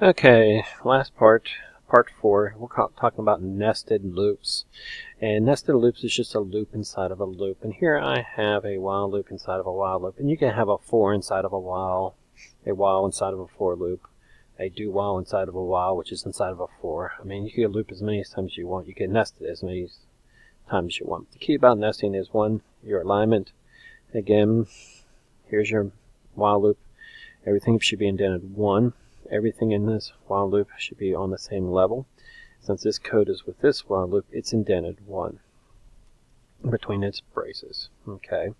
Okay, last part, part 4, we're talking about nested loops. And nested loops is just a loop inside of a loop. And here I have a while loop inside of a while loop. And you can have a for inside of a while inside of a for loop, a do while inside of a while, which is inside of a for. I mean, you can loop as many times as you want. You can nest it as many times as you want. The key about nesting is, one, your alignment. Again, here's your while loop. Everything should be indented 1. Everything in this while loop should be on the same level. Since this code is with this while loop, it's indented 1 between its braces. Okay.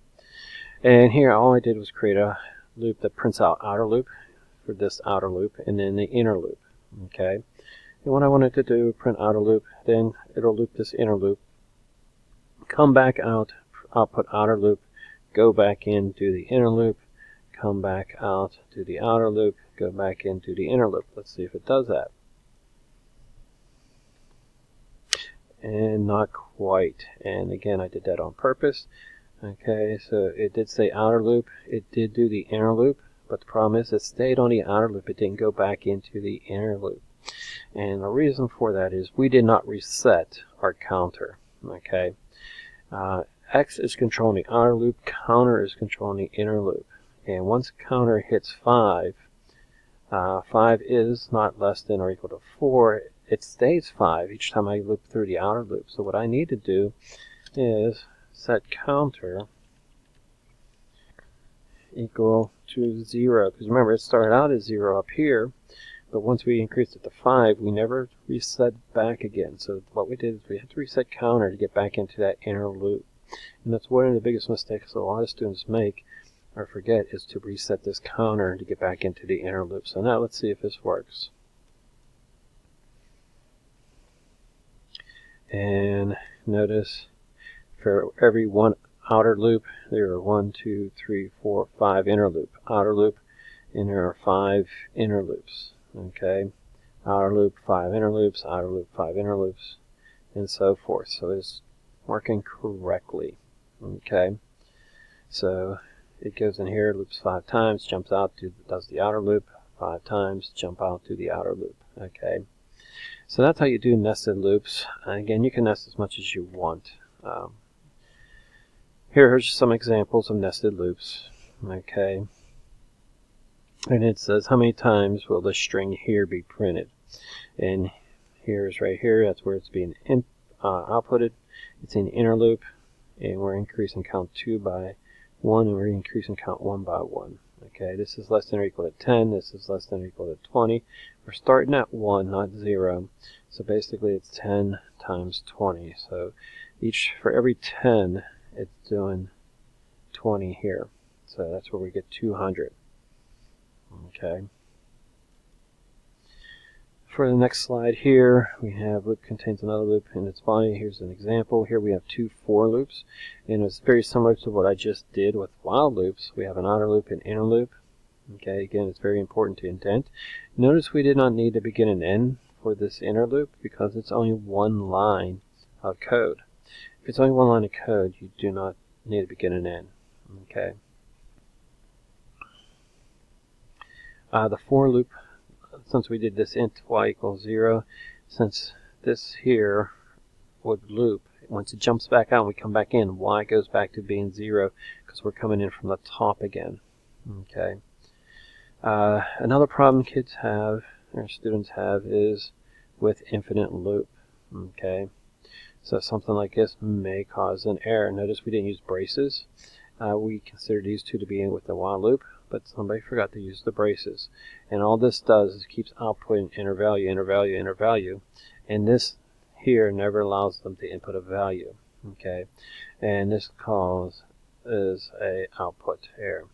And here all I did was create a loop that prints out outer loop for this outer loop and then the inner loop. Okay. And when I wanted to do print outer loop, then it'll loop this inner loop, come back out, output outer loop, go back in, do the inner loop, come back out, do the outer loop, go back into the inner loop. Let's see if it does that. And not quite. And again, I did that on purpose. Okay, so it did say outer loop. It did do the inner loop, but the problem is it stayed on the outer loop. It didn't go back into the inner loop. And the reason for that is we did not reset our counter. Okay, X is controlling the outer loop, counter is controlling the inner loop. And once counter hits 5, 5 is not less than or equal to 4. It stays 5 each time I loop through the outer loop. So what I need to do is set counter equal to 0. Because remember, it started out as 0 up here, but once we increased it to 5, we never reset back again. So what we did is we had to reset counter to get back into that inner loop. And that's one of the biggest mistakes a lot of students make or forget, is to reset this counter to get back into the inner loop. So now let's see if this works. And notice for every one outer loop, there are 1, 2, 3, 4, 5 inner loop. Outer loop, and there are 5 inner loops. Okay, outer loop, 5 inner loops, outer loop, 5 inner loops, and so forth. So it's working correctly. Okay, so it goes in here, loops 5 times, jumps out, does the outer loop 5 times, jump out to the outer loop. Okay, so that's how you do nested loops. And again, you can nest as much as you want. Here's some examples of nested loops. Okay, and it says how many times will this string here be printed, and here's right here, that's where it's being outputted. It's in the inner loop, and we're increasing count 2 by 1, and we're increasing count 1 by 1. Okay, this is less than or equal to 10, this is less than or equal to 20. We're starting at 1, not 0. So basically it's 10 times 20. So for every 10, it's doing 20 here. So that's where we get 200. Okay. For the next slide here, we have loop contains another loop in its body. Here's an example. Here we have 2 for loops, and it's very similar to what I just did with while loops. We have an outer loop and inner loop. Okay, again, it's very important to indent. Notice we did not need to begin and end for this inner loop because it's only one line of code. If it's only one line of code, you do not need to begin and end. Okay. The for loop, since we did this int y equals 0, since this here would loop, once it jumps back out and we come back in, y goes back to being 0 because we're coming in from the top again. Okay. Another problem kids have, or students have, is with infinite loop. Okay. So something like this may cause an error. Notice we didn't use braces. We considered these two to be in with the while loop, but somebody forgot to use the braces. And all this does is keeps outputting inner value, inner value, inner value. And this here never allows them to input a value. Okay. And this causes a output error.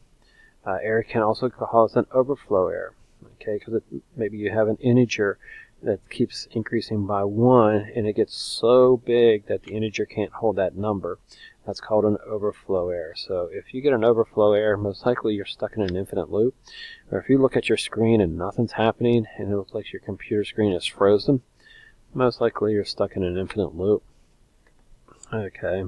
Error can also cause an overflow error. Okay, because maybe you have an integer that keeps increasing by 1 and it gets so big that the integer can't hold that number. That's called an overflow error. So if you get an overflow error, most likely you're stuck in an infinite loop. Or if you look at your screen and nothing's happening and it looks like your computer screen is frozen, most likely you're stuck in an infinite loop. Okay.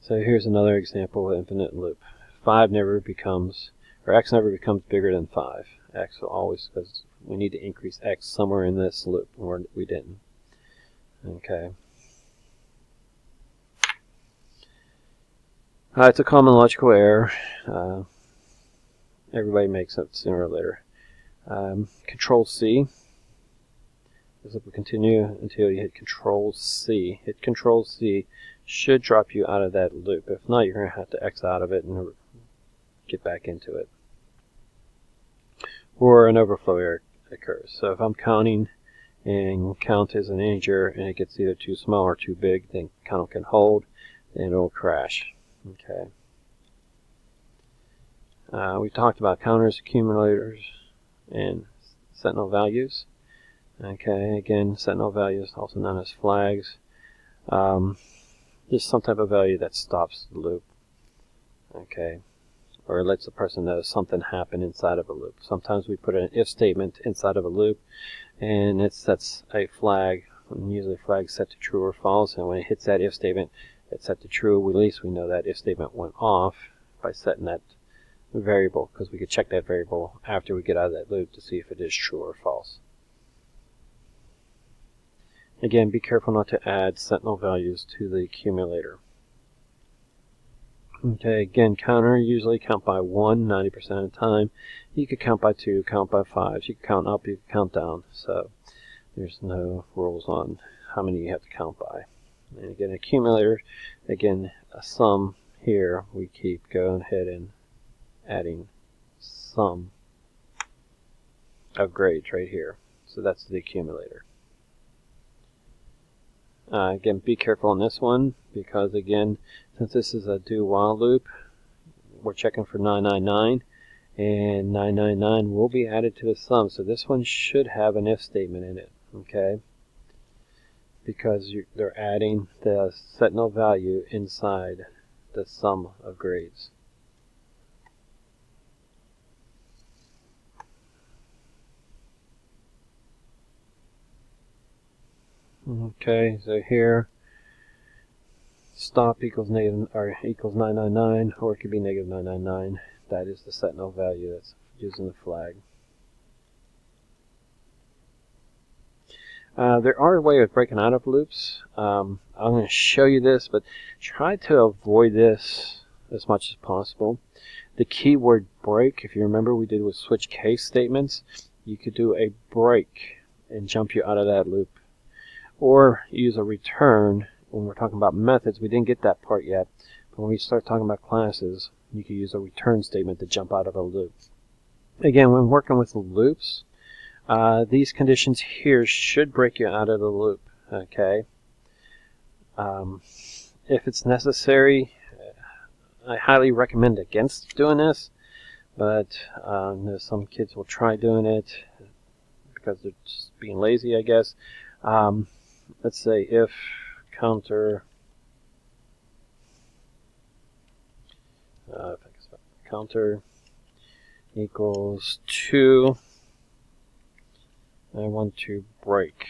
So here's another example of infinite loop. 5 never becomes, or x never becomes bigger than 5. X will always, because we need to increase x somewhere in this loop, or we didn't. Okay. It's a common logical error. Everybody makes it sooner or later. Control C. This will continue until you hit Control C. Hit Control C should drop you out of that loop. If not, you're going to have to X out of it and get back into it. Or an overflow error occurs. So if I'm counting and count is an integer and it gets either too small or too big, then count can hold, and it'll crash. Okay. We talked about counters, accumulators, and sentinel values. Okay, again, sentinel values, also known as flags. Just some type of value that stops the loop. Okay, or lets the person know something happened inside of a loop. Sometimes we put an if statement inside of a loop, and it sets a flag. And usually, flag set to true or false. And when it hits that if statement, it's set to true. At least we know that if statement went off by setting that variable, because we could check that variable after we get out of that loop to see if it is true or false. Again, be careful not to add sentinel values to the accumulator. Okay, again, counter, usually count by 1 90% of the time. You could count by 2, count by 5. You can count up, you can count down. So there's no rules on how many you have to count by. And again, accumulator, again, a sum here, we keep going ahead and adding sum of grades right here. So that's the accumulator. Again, be careful on this one, because again, since this is a do while loop, we're checking for 999, and 999 will be added to the sum. So this one should have an if statement in it, okay? Because they're adding the sentinel value inside the sum of grades. Okay, so here stop equals negative or equals 999, or it could be negative 999. That is the sentinel value that's using the flag. There are a way of breaking out of loops. I'm going to show you this, but try to avoid this as much as possible. The keyword break, if you remember, we did with switch case statements. You could do a break and jump you out of that loop. Or use a return. When we're talking about methods, we didn't get that part yet. But when we start talking about classes, you can use a return statement to jump out of a loop. Again, when working with loops, these conditions here should break you out of the loop. Okay. If it's necessary, I highly recommend against doing this. But some kids will try doing it because they're just being lazy, I guess. Let's say if counter equals 2, I want to break.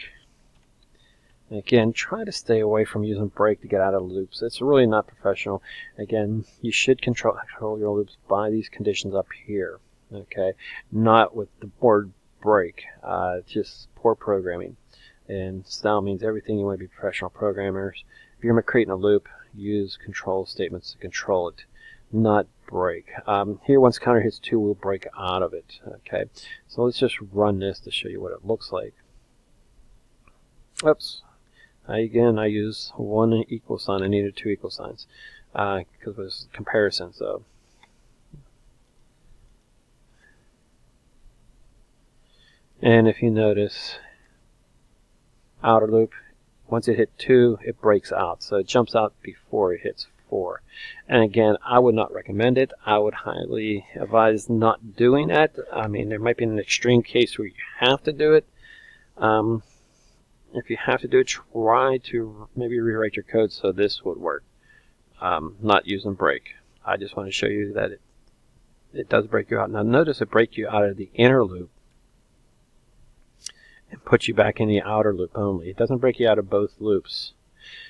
And again, try to stay away from using break to get out of loops. It's really not professional. Again, you should control your loops by these conditions up here. Okay, not with the word break. Just poor programming. And style means everything. You want to be professional programmers. If you're creating a loop, use control statements to control it, not break. Here, once counter hits 2, we'll break out of it. Okay, so let's just run this to show you what it looks like. Oops. Again, I use 1 equal sign. I needed 2 equal signs because it was comparison. So and if you notice, outer loop, once it hit 2, it breaks out. So it jumps out before it hits 4. And again, I would not recommend it. I would highly advise not doing that. I mean, there might be an extreme case where you have to do it. If you have to do it, try to maybe rewrite your code so this would work. Not using break. I just want to show you that it does break you out. Now notice it breaks you out of the inner loop and put you back in the outer loop only. It doesn't break you out of both loops.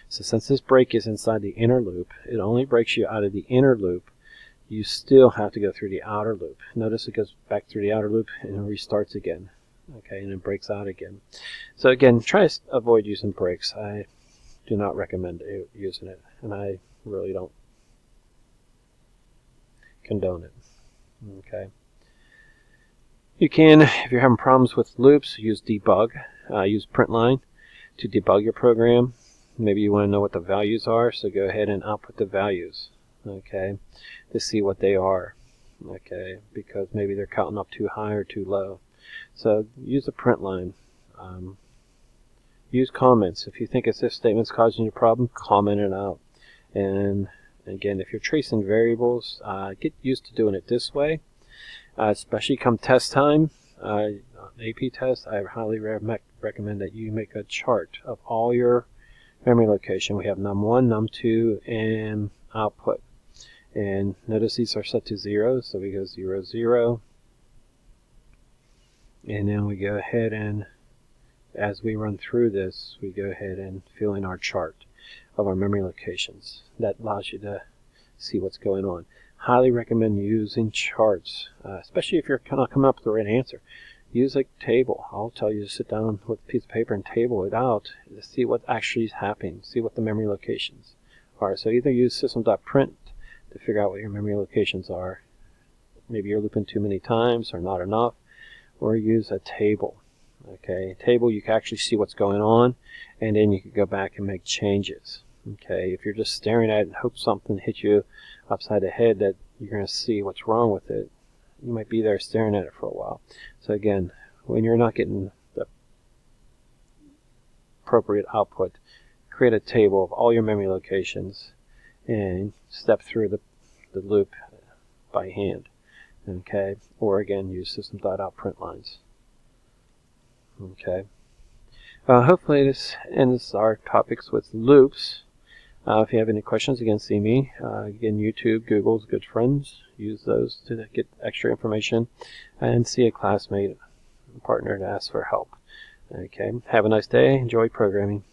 So since this break is inside the inner loop, it only breaks you out of the inner loop you still have to go through the outer loop. Notice it goes back through the outer loop and restarts again. Okay, and then breaks out again. So again, try to avoid using brakes. I do not recommend using it, and I really don't condone it. Okay. You can, if you're having problems with loops, use debug. Use PrintLine to debug your program. Maybe you want to know what the values are, so go ahead and output the values, okay, to see what they are, okay, because maybe they're counting up too high or too low. So use a PrintLine. Use comments. If you think if this statement's causing you a problem, comment it out. And again, if you're tracing variables, get used to doing it this way, especially come test time. AP test, I highly recommend that you make a chart of all your memory location. We have num1, num2, and output. And notice these are set to 0, so we go 0, 0. And then we go ahead and, as we run through this, we go ahead and fill in our chart of our memory locations. That allows you to see what's going on. Highly recommend using charts, especially if you're kind of coming up with the right answer. Use a table. I'll tell you to sit down with a piece of paper and table it out to see what actually is happening, see what the memory locations are. So either use system.print to figure out what your memory locations are. Maybe you're looping too many times or not enough, or use a table. Okay, a table, you can actually see what's going on, and then you can go back and make changes. Okay, if you're just staring at it and hope something hits you upside the head that you're going to see what's wrong with it, you might be there staring at it for a while. So again, when you're not getting the appropriate output, create a table of all your memory locations and step through the loop by hand. Okay, or again, use system.out printlines. Okay. Hopefully this ends our topics with loops. If you have any questions, again, see me. Again, YouTube, Google's good friends. Use those to get extra information. And see a classmate, partner to ask for help. Okay. Have a nice day. Enjoy programming.